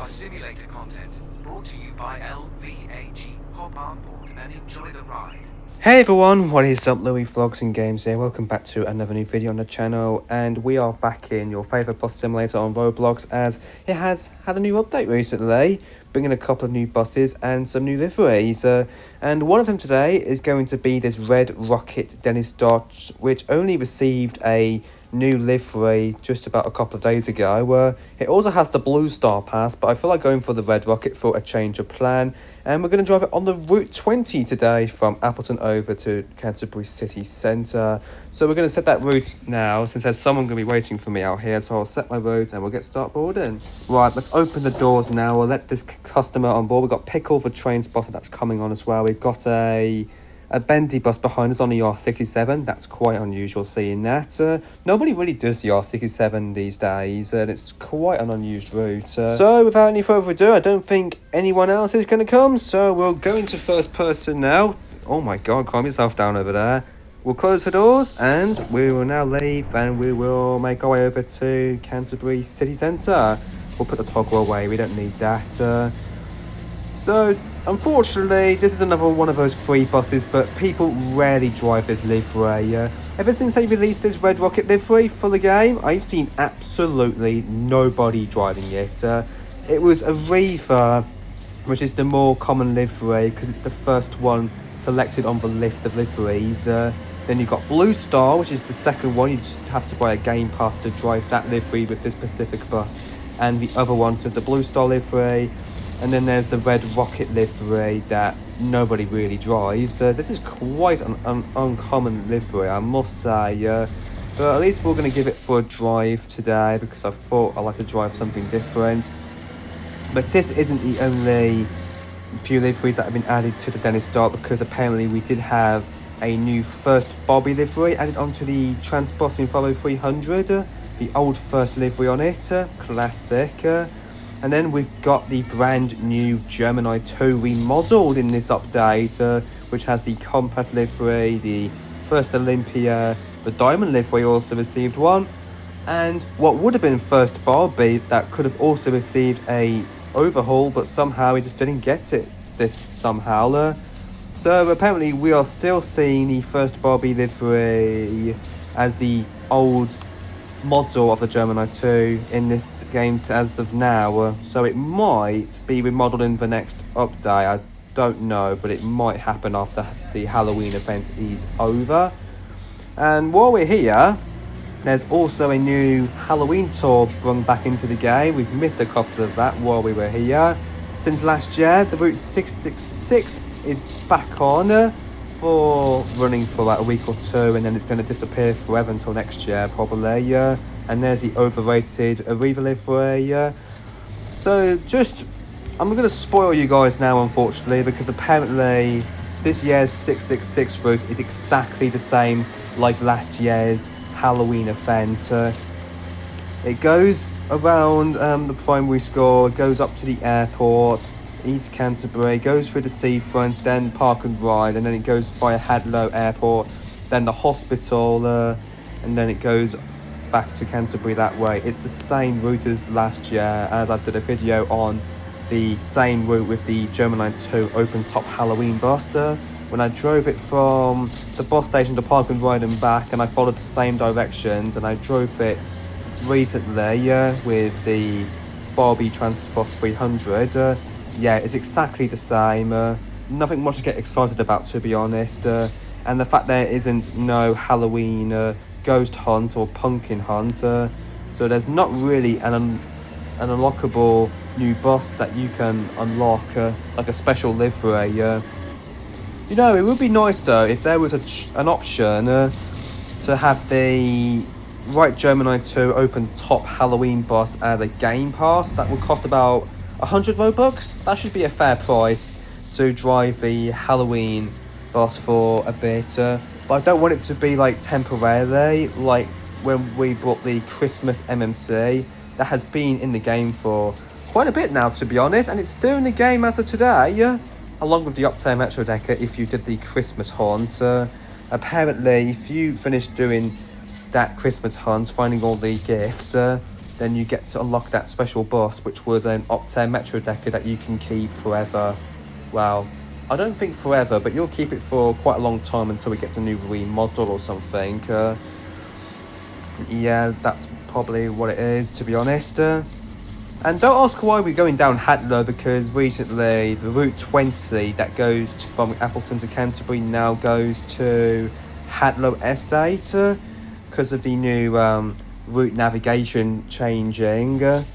simulator content brought to you by LVAG. Hop on board and enjoy the ride. Hey everyone, what is up? Louis Vlogs and Games here. Welcome back to another new video on the channel, and we are back in your favourite bus simulator on Roblox, as it has had a new update recently, bringing a couple of new buses and some new liveries. And one of them today is going to be this RedRocket Dennis Dart, which only received a new livery just about a couple of days ago. It also has the Blue Star Pass, but I feel like going for the RedRocket for a change of plan. And we're going to drive it on the Route 20 today from Appleton over to Canterbury City Centre. So we're going to set that route now, since there's someone going to be waiting for me out here. So I'll set my route and we'll get start boarding. Right, let's open the doors now. We'll let this customer on board. We've got Pickle, the train spotter, that's coming on as well. We've got a bendy bus behind us on the R67. That's quite unusual seeing that. Nobody really does the R67 these days, and it's quite an unused route. So without any further ado, I don't think anyone else is going to come, so we'll go into first person now. Oh my god, calm yourself down over there. We'll close the doors and we will now leave, and we will make our way over to Canterbury City Centre. We'll put the toggle away, we don't need that. So, unfortunately, this is another one of those free buses, but people rarely drive this livery. Ever since they released this RedRocket livery for the game, I've seen absolutely nobody driving it. It was a Reaver, which is the more common livery, because it's the first one selected on the list of liveries. Then you've got Blue Star, which is the second one. You just have to buy a game pass to drive that livery with this specific bus. And the other one, so the Blue Star livery. And then there's the RedRocket livery that nobody really drives. This is quite an uncommon livery, I must say. But at least we're going to give it for a drive today, because I thought I'd like to drive something different. But this isn't the only few liveries that have been added to the Dennis Dart, because apparently we did have a new First Bobby livery added onto the Transbus Info 300. The old first livery on it, classic. And then we've got the brand new Gemini 2 remodelled in this update, which has the Compass livery, the First Olympia, the Diamond livery also received one, and what would have been First Barbie that could have also received a overhaul, but somehow it just didn't get it this somehow. So apparently we are still seeing the First Barbie livery as the old model of the Gemini 2 in this game as of now, so it might be remodeled in the next update. I don't know, but it might happen after the Halloween event is over. And while we're here, there's also a new Halloween tour brought back into the game. We've missed a couple of that while we were here. Since last year, the Route 666 is back on for running for like a week or two, and then it's going to disappear forever until next year probably. And there's the overrated Arriva livery. So I'm going to spoil you guys now, unfortunately, because apparently this year's 666 route is exactly the same like last year's Halloween event. It goes around the primary school, goes up to the airport, East Canterbury, goes through the seafront, then Park and Ride, and then it goes via Hadlow Airport, then the hospital, and then it goes back to Canterbury that way. It's the same route as last year, as I did a video on the same route with the Gemini 2 open top Halloween bus. When I drove it from the bus station to Park and Ride and back, and I followed the same directions, and I drove it recently with the Barbie Transbus 300. Yeah, it's exactly the same. Nothing much to get excited about, to be honest. And the fact there isn't no Halloween ghost hunt or pumpkin hunt. So there's not really an unlockable new bus that you can unlock, like a special livery. You know, it would be nice though if there was an option to have the Right Gemini 2 open top Halloween bus as a game pass. That would cost about 100 Robux. That should be a fair price to drive the Halloween bus for a bit. But I don't want it to be like temporarily, like when we bought the Christmas MMC. That has been in the game for quite a bit now, to be honest, and it's still in the game as of today, along with the Optane Metro Decker if you did the Christmas hunt. Apparently, if you finish doing that Christmas hunt, finding all the gifts, then you get to unlock that special bus, which was an Optare Metro Decker that you can keep forever. Well, I don't think forever, but you'll keep it for quite a long time until it gets a new remodel or something. Yeah, that's probably what it is, to be honest. And don't ask why we're going down Hadlow, because recently the Route 20 that goes from Appleton to Canterbury now goes to Hadlow Estate because of the new route navigation changing.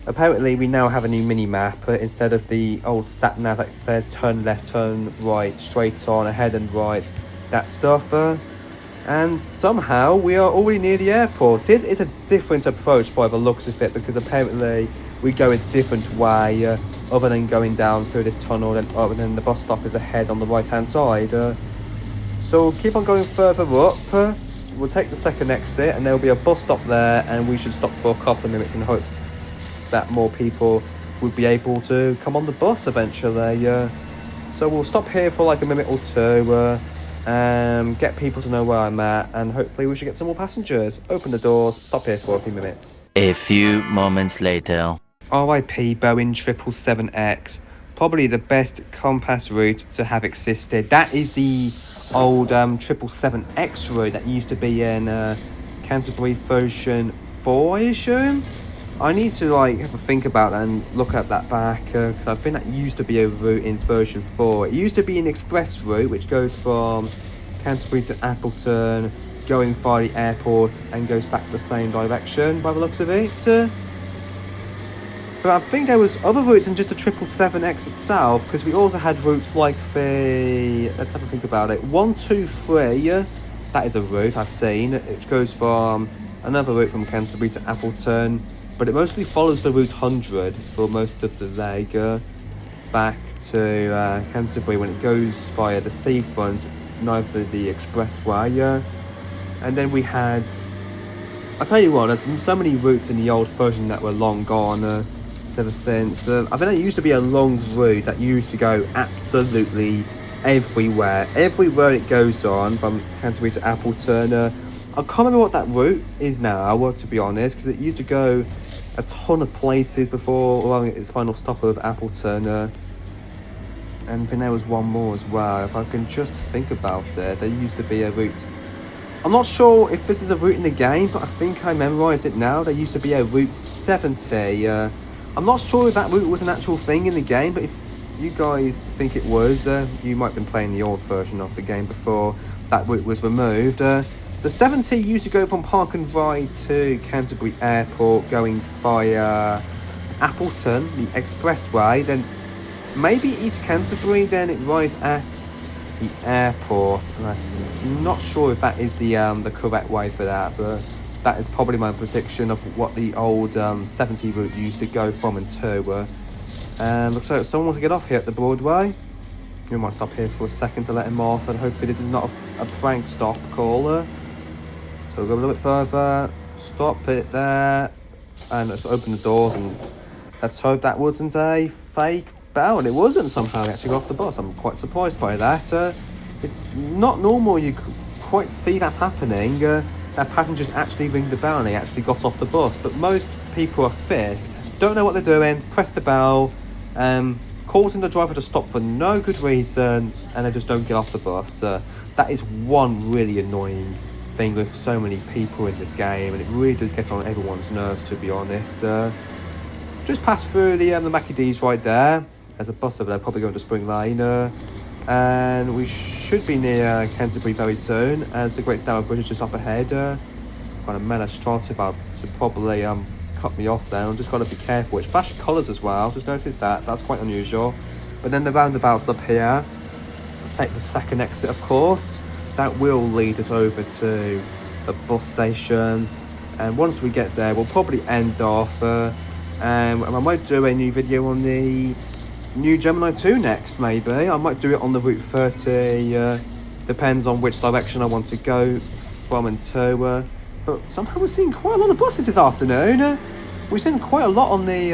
Apparently we now have a new mini-map instead of the old sat-nav that says turn left, turn right, straight on, ahead and right, that stuff. And somehow we are already near the airport. This is a different approach by the looks of it, because apparently we go a different way other than going down through this tunnel, and then the bus stop is ahead on the right hand side. So we'll keep on going further up. We'll take the second exit and there will be a bus stop there, and we should stop for a couple of minutes and hope that more people would be able to come on the bus eventually. So we'll stop here for like a minute or two, get people to know where I'm at, and hopefully we should get some more passengers. Open the doors, stop here for a few minutes. A few moments later. RIP Boeing 777X, probably the best compass route to have existed. That is the old 777X route that used to be in Canterbury version 4, I assume. I need to like have a think about that and look at that back, because I think that used to be a route in version 4. It used to be an express route which goes from Canterbury to Appleton, going via the airport and goes back the same direction by the looks of it. But I think there was other routes than just the 777X itself, because we also had routes like the, let's have a think about it, 123, that is a route I've seen. It goes from another route from Canterbury to Appleton, but it mostly follows the route 100 for most of the leg back to Canterbury when it goes via the seafront, neither the expressway. And then we had, I'll tell you what, there's so many routes in the old version that were long gone ever since. I think it used to be a long route that used to go absolutely everywhere it goes on from Canterbury to Appleton. I can't remember what that route is now, to be honest, because it used to go a ton of places before allowing its final stop of Appleton. And then there was one more as well, if I can just think about it. There used to be a route, I'm not sure if this is a route in the game, but I think I memorised it now. There used to be a Route 70. I'm not sure if that route was an actual thing in the game, but if you guys think it was, you might have been playing the old version of the game before that route was removed. The 70 used to go from Park and Ride to Canterbury Airport, going via Appleton, the expressway, then maybe East Canterbury, then it rides at the airport. And I'm not sure if that is the correct way for that, but that is probably my prediction of what the old 70 route used to go from and to. Looks like someone wants to get off here at the Broadway. We might stop here for a second to let him off, and hopefully this is not a prank stop call. So we'll go a little bit further, stop it there, and let's open the doors, and let's hope that wasn't a fake bell. And it wasn't. Somehow he actually got off the bus. I'm quite surprised by that. It's not normal you quite see that happening. That passengers actually ring the bell and they actually got off the bus. But most people are thick, don't know what they're doing, press the bell, causing the driver to stop for no good reason, and they just don't get off the bus. That is one really annoying thing with so many people in this game, and it really does get on everyone's nerves, to be honest. Just passed through the Mackie D's right there. There's a bus over there, probably going to Spring Lane. And we should be near Canterbury very soon, as the Great Stamford Bridge is just up ahead. Got a Mena Strata about to probably cut me off there. I've just got to be careful. It's flashing colours as well, just noticed that. That's quite unusual. But then the roundabout's up here. Let's take the second exit, of course. That will lead us over to the bus station. And once we get there, we'll probably end off. And I might do a new video on the new Gemini 2 next, maybe. I might do it on the Route 30, depends on which direction I want to go from and to. But somehow we're seeing quite a lot of buses this afternoon. We've seen quite a lot on the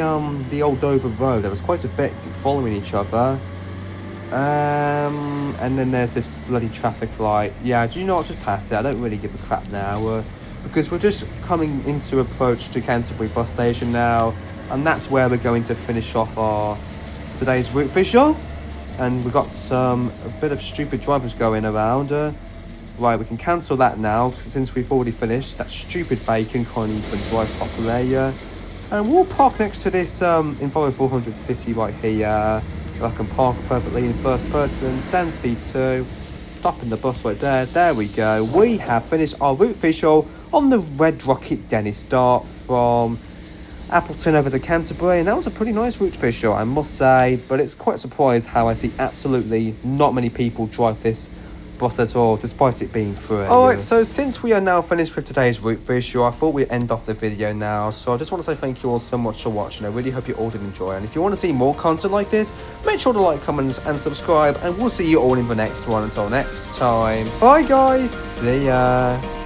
old Dover Road. There was quite a bit following each other. And then there's this bloody traffic light. Yeah, do you know what? Just pass it. I don't really give a crap now. because we're just coming into approach to Canterbury bus station now, and that's where we're going to finish off our today's route visual. And we've got a bit of stupid drivers going around. Right, we can cancel that now since we've already finished. That stupid bacon can't even drive properly. And we'll park next to this Enviro 400 City right here. I can park perfectly in first person, stand C2, stopping the bus right there. There we go. We have finished our route visual on the RedRocket Dennis Dart from Appleton over to Canterbury, and that was a pretty nice route visual, I must say. But it's quite a surprise how I see absolutely not many people drive this bus at all, despite it being free. Alright, so since we are now finished with today's route visual, I thought we'd end off the video now. So I just want to say thank you all so much for watching. I really hope you all did enjoy, and if you want to see more content like this, make sure to like, comment and subscribe, and we'll see you all in the next one. Until next time, bye guys, see ya.